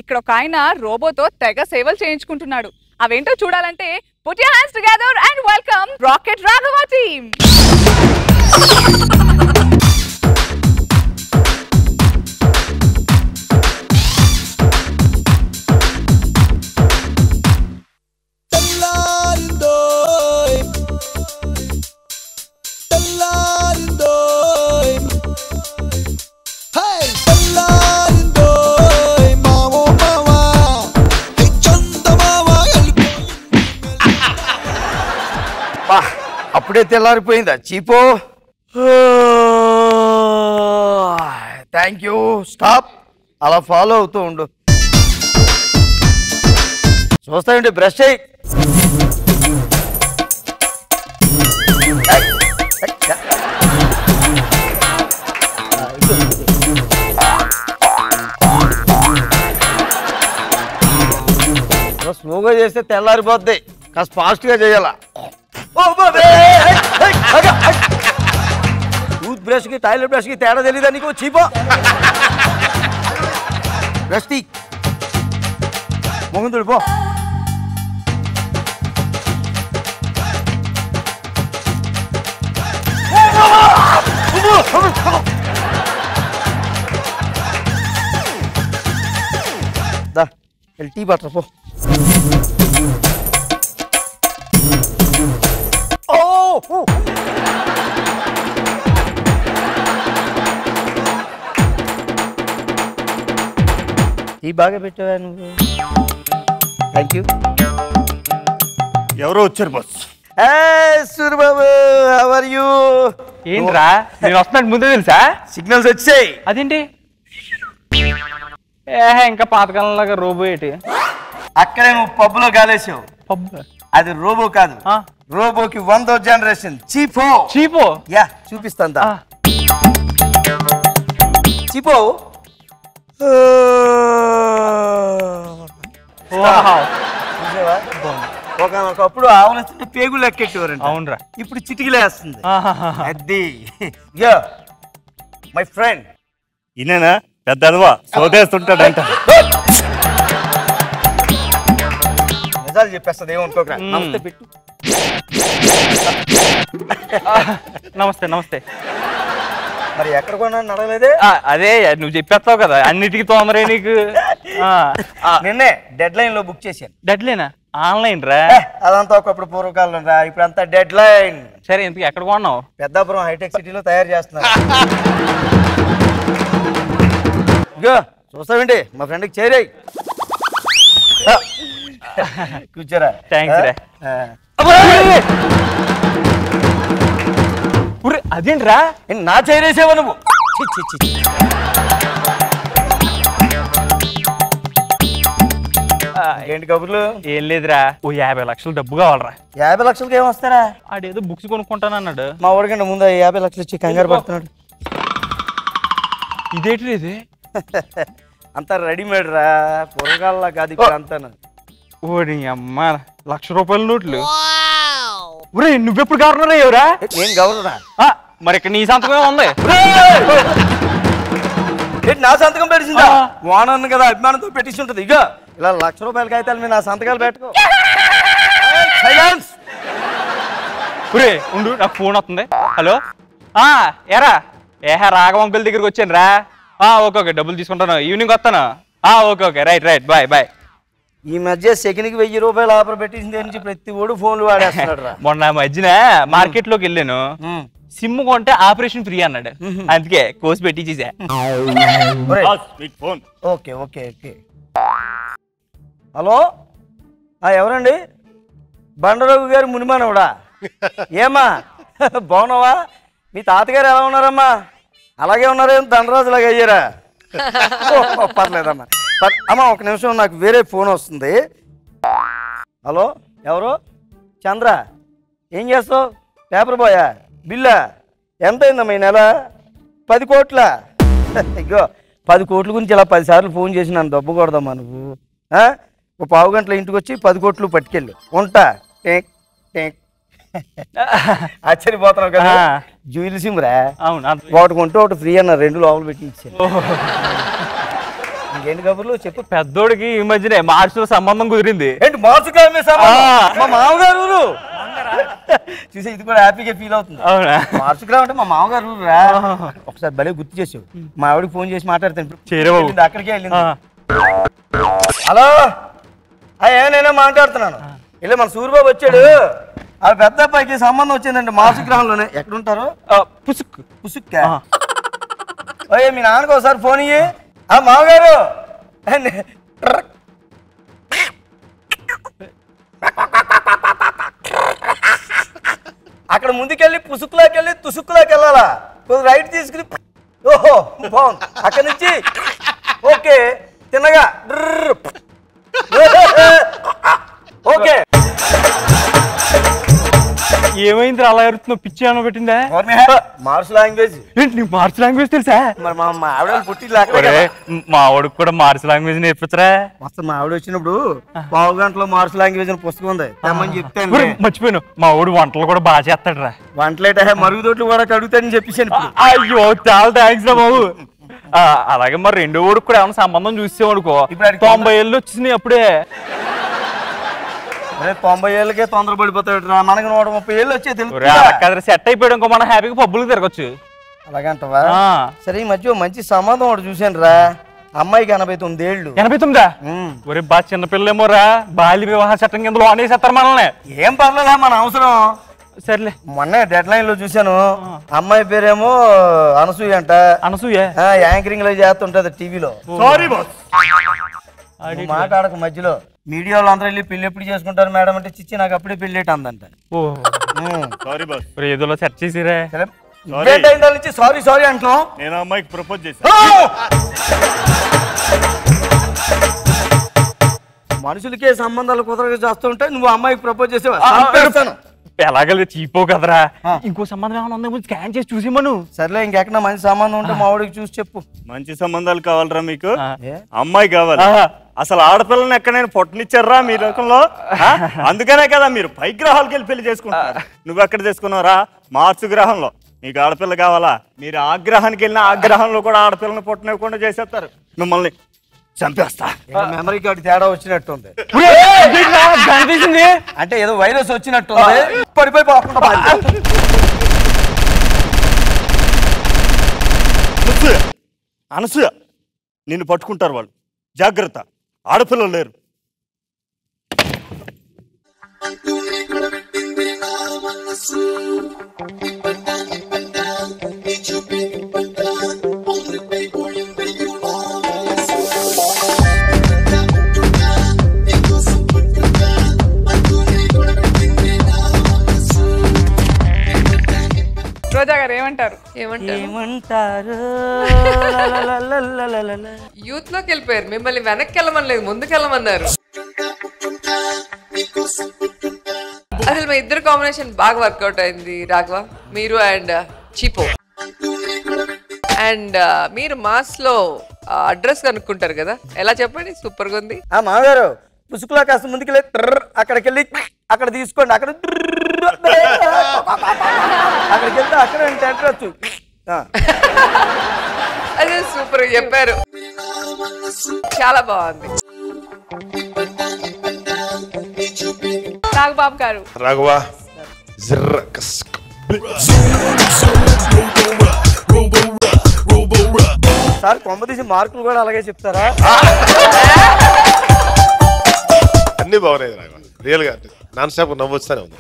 ఇక్కడ ఒక ఆయన రోబోతో తెగ సేవలు చేయించుకుంటున్నాడు. అవేంటో చూడాలంటే put your hands together and welcome Rocket Raghava team. అప్పుడే తెల్లారిపోయిందా చీపో. Thank you. స్టాప్. అలా ఫాలో అవుతూ ఉండు. చూస్తాయండి బ్రష్ అయ్యి. స్లోగా చేస్తే తెల్లారిపోద్ది. కాస్త ఫాస్ట్గా చేయాలా. టూత్ బ్రష్కి టాయిలెట్ బ్రష్కి తేడా తెలీదా నీకు చీపో. బ్రష్ తీ మొహం తుడిపో. దా వెళ్ళి టీ పట్టరా పో. ఈ బాగా పెట్టావా నువ్వు. Thank you. ఎవరో వచ్చారు boss. Suryababu how are you. ఏంట్రా నేను వస్తున్నాను ముందే తెలుసా. సిగ్నల్స్ వచ్చాయి. అదేంటి ఇంకా పాతకాలంలాగా రోబో ఏంటి. అక్కడే నువ్వు పబ్బులో గాలేసావు. పబ్బు అది రోబో కాదు. రోబోకి 1వ జనరేషన్ చీపో. చీపో యా చూపిస్తాను. చీపో ఒకప్పుడు ఆవులు పేగులు ఎక్కెట్టేవారండి. అవునరా. ఇప్పుడు చిటికిలేస్తుంది. అది మై ఫ్రెండ్. ఈయన పెద్ద అదవా సోదేస్తుంటాడంట. నిజాలు చెప్పేస్తుంది ఏమనుకోకరా. నమస్తే పెట్టు. నమస్తే నమస్తే. మరి ఎక్కడ కొన్నాను అడగలేదే. అదే నువ్వు చెప్పేస్తావు కదా అన్నిటికీ తోమరే నీకు. నిన్నే డెడ్ లైన్ లో బుక్ చేశాను. డెడ్ లైనా. ఆన్లైన్ రా. అదంతా ఒకప్పుడు పూర్వకాలం రా. ఇప్పుడు అంతా డెడ్ లైన్. సరే ఇంతకు ఎక్కడ కొన్నావు. పెద్దాపురం హైటెక్ సిటీలో తయారు చేస్తున్నారు. ఇగో చూస్తావేంటి మా ఫ్రెండ్కి చేరాయి. కూర్చోరా. థ్యాంక్స్ రా. అదేంట్రా నా చేరేసావా నువ్వు. ఏంటి కబుర్లు. ఏం లేదురా ఓ 50 లక్షలు డబ్బు కావాలరా. 50 లక్షలకి ఏం వస్తారా. ఆడేదో బుక్స్ కొనుక్కుంటానన్నాడు. మా ఊడికంటే ముందు 50 లక్షలు ఇచ్చి కంగారు పడుతున్నాడు. ఇదేంటి ఇది. అంతా రెడీమేడ్ రా. పొరగాల్లా కాదు ఇప్పుడు అంతా. ఓడి అమ్మ 1,00,000 రూపాయల నోట్లు. ఒరే నువ్వెప్పుడు గవర్నర్ అయ్యావురా. నేను గవర్నరా. మరి ఇక్కడ నీ సంతకమే ఉంది. నా సంతకం పెట్టిందా. ఓనర్ కదా అభిమానంతో పెట్టించి ఉంటుంది. ఇక ఇలా 1,00,000 రూపాయల కాగితాలు మీద నా సంతకాలు పెట్టుకో. ఒరే ఉండు నాకు ఫోన్ వస్తుంది. హలో ఏరా రాఘవ అంకుల్ దగ్గరికి వచ్చాను రా. ఓకే ఓకే డబ్బులు తీసుకుంటాను ఈవినింగ్ వస్తాను. Okay okay right right bye bye. ఈ మధ్య సెకండ్కి 1000 రూపాయలు ఆఫర్ పెట్టింది నుంచి ప్రతి ఓడు ఫోన్లు వాడేస్తున్నాడు రా. మొన్న మధ్యన మార్కెట్ లోకి వెళ్ళాను. సిమ్ కొంటే ఆపరేషన్ ఫ్రీ అన్నాడు. అందుకే కోర్స్ పెట్టించేసా. Okay okay okay. హలో ఎవరండి. బండరావు గారు మునిమానవుడా. ఏమా బాగున్నావా. మీ తాతగారు ఎలా ఉన్నారమ్మా. అలాగే ఉన్నారేం దండరాజులాగా అయ్యారా. పర్లేదమ్మా. అమ్మా ఒక నిమిషం నాకు వేరే ఫోన్ వస్తుంది. హలో ఎవరు. చంద్ర ఏం చేస్తావు. పేపర్ బాయా. బిల్లా ఎంత అయిందమ్మా ఈ నెల. 10 కోట్ల. ఇగో 10 కోట్ల గురించి ఇలా 10 సార్లు ఫోన్ చేసి నన్ను దెబ్బకూడదమ్మా నువ్వు. ఒక పావు గంటల ఇంటికి వచ్చి 10 కోట్లు పట్టుకెళ్ళు. ఉంటా. ఆశ్చర్యపోతున్నావు కదా. జ్యువెల్ సిమ్ రా. అవును ఒకటి కొంటే ఒకటి ఫ్రీ అన్న. 2 లోపల పెట్టి ఇచ్చాను. ఏంటి కబుర్లు చెప్పు. పెద్దోడికి ఈ మధ్యనే మార్చిలో సంబంధం కుదిరింది. ఏంటి మార్చుగా మా మామగారు ఊరు చూసి ఇది కూడా హ్యాపీగా ఫీల్ అవుతుంది. అవునా? మార్చుకురా అంటే మా మామగారు ఊరు రా. ఒకసారి భలే గుర్తు చేసావు. మా ఆవిడకి ఫోన్ చేసి మాట్లాడతాను. అక్కడికే వెళ్ళింది. హలో నేనే మాట్లాడుతున్నాను. ఇలా మన సూర్యబాబు వచ్చాడు. ఆ పెద్ద అబ్బాయికి సంబంధం వచ్చిందండి మార్చుగ్రహంలోనే. ఎక్కడుంటారు? పుసుక్క. ఓయ్ మీ నాన్నకు ఒకసారి ఫోన్ ఇయ్యి. మామగారు అక్కడ ముందుకెళ్ళి పుసుకులోకి వెళ్ళి తుసుక్కులోకి వెళ్ళాలా? కొద్ది రైట్ తీసుకుని ఓహో బాగుంది. అక్కడి నుంచి ఓకే తిన్నగా ఓకే. ఏమైంది అలా ఎరుతున్నావు? పిచ్చి ఏమో పెట్టిందా? Mars language. ఏంటి నీకు మార్స్ లాంగ్వేజ్ తెలుసా? మరి మా ఆవిడ పుట్టి మా ఆవిడకి కూడా మార్స్ లాంగ్వేజ్ నేర్పించరా? మొత్తం మా ఆవిడ వచ్చినప్పుడు పావు గంటలో మార్స్ లాంగ్వేజ్ అని పుస్తకం ఉంది తెమ్మని చెప్తాను. మర్చిపోయాను, మా ఆవిడ వంటలు కూడా బాగా చేస్తాడు రా. వంటలేట మరుగుదొడ్లు కూడా కడుగుతాడని చెప్పేసాను. అయ్యో చాలా థ్యాంక్స్ రా బాబు. అలాగే మరి రెండో ఊడికి కూడా ఏమైనా సంబంధం చూసేవాడుకో. 90 ఏళ్ళు వచ్చినాయి అప్పుడే. 90 ఏళ్ళకే తొందర పడిపోతాడు రా. మనకి 130 ఏళ్ళు వచ్చే తెలుసు. సెట్ అయిపోయాడు ఇంకో మనం హ్యాపీగా పబ్బులకు తిరగచ్చు. అలాగంటవా? సరే ఈ మధ్య మంచి సంబంధం ఒకటి చూశాను రా. అమ్మాయికి 89 ఏళ్ళు. 89? ఒరే బా చిన్నపిల్లేమో రా. బాల్య వివాహ చట్టం కింద లోనేసేస్తారు మనల్ని. ఏం పర్లేదా మన అవసరం. సర్లే మొన్న డెడ్ లైన్ లో చూశాను. అమ్మాయి పేరేమో అనసూయ అంట. అనసూయ యాంకరింగ్ లో చేస్తుంటది టీవీలో. సారీ బాస్ మాట్లాడక మధ్యలో మీడియాలో అందరూ వెళ్ళి పెళ్లి ఎప్పుడు చేసుకుంటారు మేడం అంటే చిచ్చి నాకు అప్పుడే పెళ్ళేట అందంట. Sorry boss. ఏదో సెట్ చేసిరా. నుంచి సారీ సారీ అంటున్నాం. నేను అమ్మాయికి ప్రపోజ్ చేశాను. మనుషులకే సంబంధాలు కుదరగా చేస్తుంటే నువ్వు అమ్మాయికి ప్రపోజ్ చేసేవా? ఎలాగలే చీపో కదరా. ఇంకో సంబంధం ఏమైనా ఉందేమో స్కాన్ చేసి చూసిమను. సర్లే ఇంకెక్కడ మంచి సంబంధం ఉంటే మా వాడికి చూసి చెప్పు. మంచి సంబంధాలు కావాలరా మీకు? అమ్మాయి కావాలి. అసలు ఆడపిల్లని ఎక్కడైనా పొట్టనిచ్చారా మీ రకంలో? అందుకనే కదా మీరు పై గ్రహాలకు వెళ్ళి పెళ్లి చేసుకుంటారు. నువ్వు ఎక్కడ చేసుకున్నావురా? మార్చు గ్రహంలో. మీకు ఆడపిల్ల కావాలా? మీరు ఆ గ్రహానికి వెళ్ళిన ఆ గ్రహంలో కూడా ఆడపిల్లని పొట్టనివ్వకుండా చేసేస్తారు. మిమ్మల్ని చంపేస్తా. మెమరీ కార్డు తేడా వచ్చినట్టుంది. అంటే ఏదో వైరస్ వచ్చినట్టుంది. పడిపోయి అనసూయ నిన్ను పట్టుకుంటారు వాళ్ళు. జాగ్రత్త, ఆడపిల్లలు లేరు. రోజా గారు ఏమంటారు? యూత్ లోకి వెళ్ళిపోయారు. మిమ్మల్ని వెనక్కి వెళ్ళమనలేదు, ముందుకు వెళ్ళమన్నారు. అసలు మీ ఇద్దరు కాంబినేషన్ బాగా వర్కౌట్ అయింది రాఘవ, మీరు అండ్ చీపో. అండ్ మీరు మాస్ లో అడ్రస్ కనుక్కుంటారు కదా, ఎలా చెప్పండి? సూపర్ గా ఉంది. మామగారు పుసుకులా కాస్త ముందుకెళ్ళి అక్కడికి వెళ్ళి అక్కడ తీసుకోండి. అక్కడ అక్కడికి వెళ్తే అక్కడ అడ్రస్. అదే సూపర్ చెప్పారు, చాలా బాగుంది. నాగబాబు గారు. రాఘవ సార్ కొంప తీసి మార్కులు కూడా అలాగే చెప్తారా? అన్ని బాగున్నాయి రాఘవ. రియల్ గా నాన్ స్టాప్ నవ్వు వస్తానే ఉంది.